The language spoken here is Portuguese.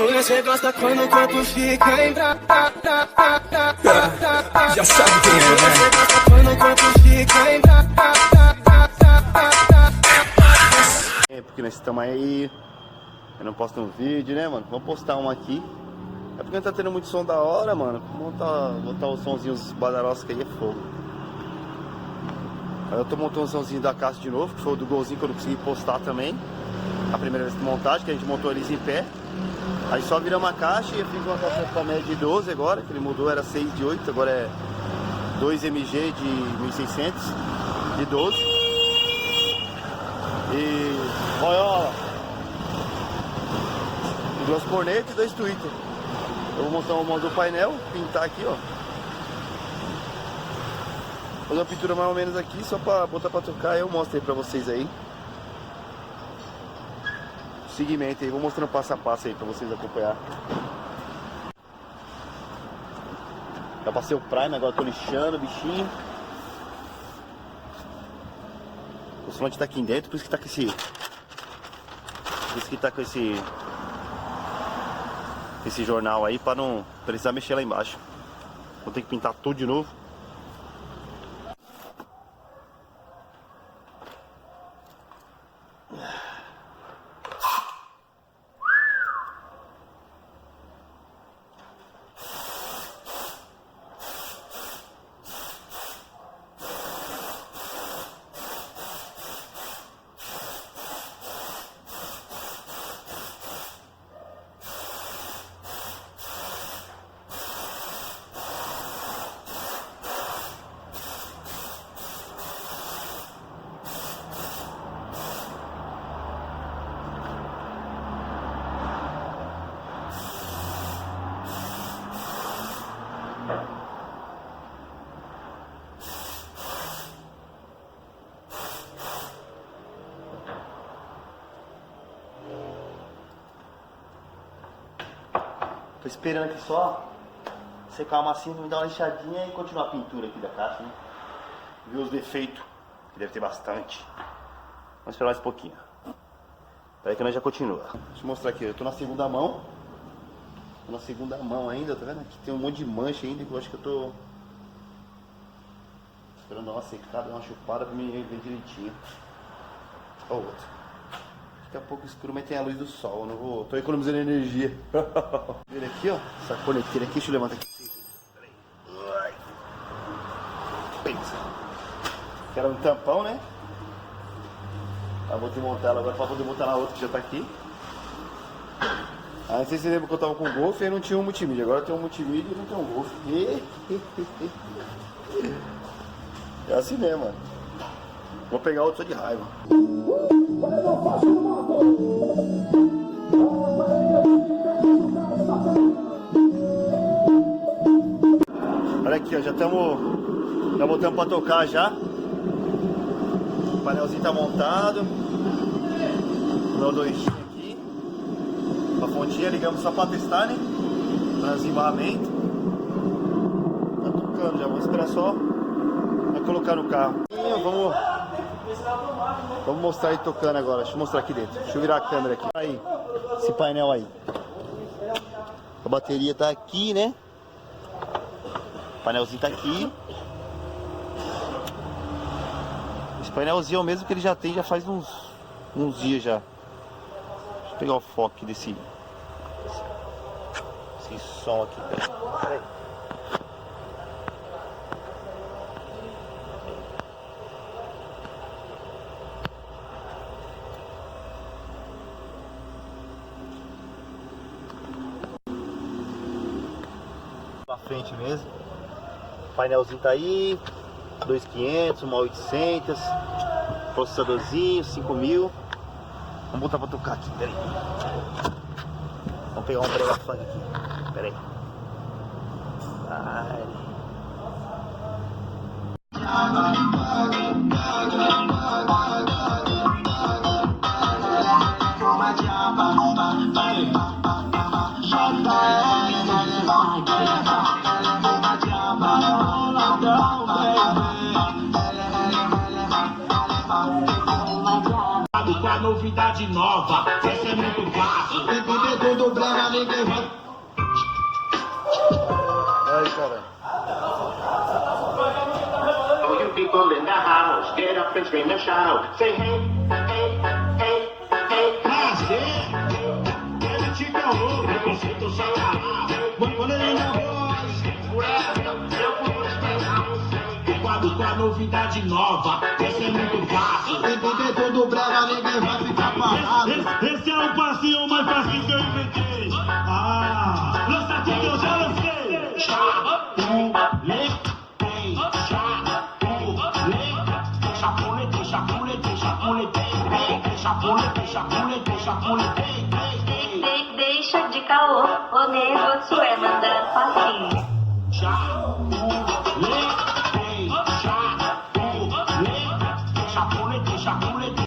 Mulher, cê gosta quando o corpo fica em brasa. Já sabe quem é, né? Cê gosta quando o corpo fica em brasa. É porque nós estamos aí, eu não posto um vídeo, né, mano? Vamos postar um aqui. É porque não tá tendo muito som da hora, mano. Vou botar os sonzinhos badaroscos aí, é fogo. Aí eu tô montando o somzinho da caixa de novo, que foi o do golzinho que eu não consegui postar também. A primeira vez de montagem, que a gente montou eles em pé. Aí só viramos a caixa e eu fiz uma caixa com a média de 12 agora, que ele mudou, era 6 de 8, agora é 2 MG de 1600 de 12. E olha, e 2 cornetas e 2 Twitter. Eu vou montar o modo do painel, pintar aqui, ó. Fazer uma pintura mais ou menos aqui, só pra botar pra tocar, eu mostro aí pra vocês aí. Segmento aí, vou mostrando passo a passo aí pra vocês acompanhar. Já passei o Prime, agora tô lixando o bichinho. O solante tá aqui dentro, por isso que tá com esse... Por isso que tá com esse jornal aí, pra não precisar mexer lá embaixo. Vou ter que pintar tudo de novo. Tô esperando aqui só secar a massinha pra me dar uma lixadinha e continuar a pintura aqui da caixa, né? Ver os defeitos, que deve ter bastante. Vamos esperar mais um pouquinho. Peraí que nós já continua. Deixa eu mostrar aqui, eu tô na segunda mão. Tô na segunda mão ainda, tá vendo? Aqui tem um monte de mancha ainda que eu acho que eu tô esperando dar uma secada, dar uma chupada pra me ver direitinho. Ó o outro. Daqui a pouco escuro, mas tem a luz do sol, eu não vou... Tô economizando energia. Vira aqui, ó, essa corneteira aqui, deixa eu levantar aqui. Peraí. Pensa. Que era um tampão, né? Aí vou desmontar ela agora pra poder botar na outra que já tá aqui. Aí não sei se você lembra que eu tava com o Golf e aí não tinha um multimídia. Agora tem um multimídia e não tem um Golf. É assim mesmo, mano. Vou pegar outro só de raiva. Olha aqui, ó, já botamos pra tocar já. O painelzinho tá montado. Meu 2 aqui. A fontinha ligamos só pra testar, né? Para desembarramento. Tá tocando já, vamos esperar só pra colocar no carro. Vamos mostrar aí tocando agora. Deixa eu mostrar aqui dentro. Deixa eu virar a câmera aqui. Aí, esse painel aí. A bateria tá aqui, né? O painelzinho tá aqui. Esse painelzinho é o mesmo que ele já tem, já faz uns dias já. Deixa eu pegar o foco aqui desse som aqui. Peraí. Na frente mesmo. O painelzinho tá aí. 2500, uma 800. Processadorzinho, 5000. Vamos botar pra tocar aqui, peraí. Vamos pegar um brega funk aqui. Peraí. Ai. novidade nova, essa é muito fácil. Dentro do brega ninguém vai. Ai, cara. All you people in the house, get up and scream and shout. Say hey, hey, hey, hey. Prazer, ele te calou, preconceito sagrado. Quando ele na voz, eu vou esperar você. Quadro com a novidade nova, essa é muito fácil. Dentro do brega ninguém vai ficar parado. Esse é o passinho mais fácil que eu inventei. Ah, lança aqui que eu já lancei. Chapulete, chapulete, chapulete, chapulete, chapulete, chapulete. Deixa de caô, o negócio é mandar passinho. Chapulete.